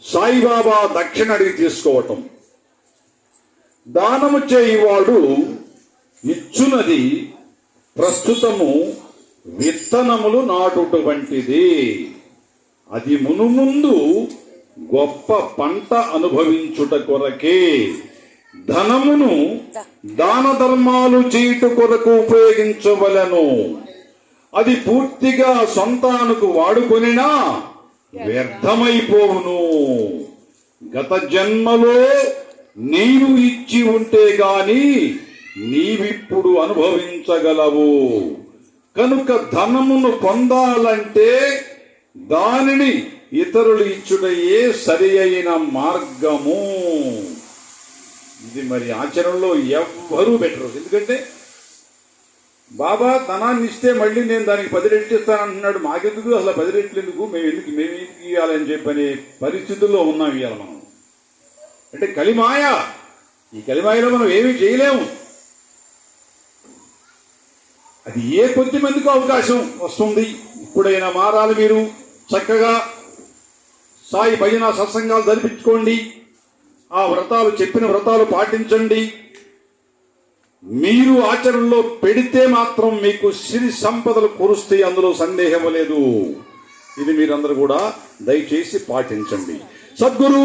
సాయిబాబా దక్షిణ అడిగి తీసుకోవటం. దానము చేయువాడు ఇచ్చునది ప్రస్తుతము విత్తనములు నాటుట వంటిది. అది మునుముందు గొప్ప పంట అనుభవించుట కొరకే. ధనమును దాన ధర్మాలు చేయుట కొరకు ఉపయోగించవలను. అది పూర్తిగా సొంతానికి వాడుకొనినా వ్యర్థమైపోవును. గత జన్మలో నీవు ఇచ్చి ఉంటే గాని నీవిప్పుడు అనుభవించగలవు. కనుక ధనమును పొందాలంటే దానిని ఇతరులు ఇచ్చుటయే సరి అయిన మార్గము. ఇది మరి ఆచరణలో ఎవ్వరూ పెట్టరు. ఎందుకంటే బాబా ధనాన్ని ఇస్తే మళ్ళీ నేను దానికి 10 రెట్లు ఇస్తానంటున్నాడు. మాకెందుకు అసలు 10 రెట్లు ఎందుకు, మేము ఎందుకు ఇవ్వాలని చెప్పనే పరిస్థితుల్లో ఉన్నాం ఇవాళ మనం. అంటే కలిమాయ. ఈ కలిమాయలో మనం ఏమీ చేయలేము. అది ఏ కొద్ది మందికి అవకాశం వస్తుంది. ఇప్పుడైనా మారాలి. మీరు చక్కగా సాయి భజన సత్సంగాలు జరిపించుకోండి. ఆ వ్రతాలు, చెప్పిన వ్రతాలు పాటించండి. మీరు ఆచరణలో పెడితే మాత్రం మీకు సిరి సంపదలు కురుస్తాయి, అందులో సందేహం లేదు. ఇది మీరందరూ కూడా దయచేసి పాటించండి. సద్గురు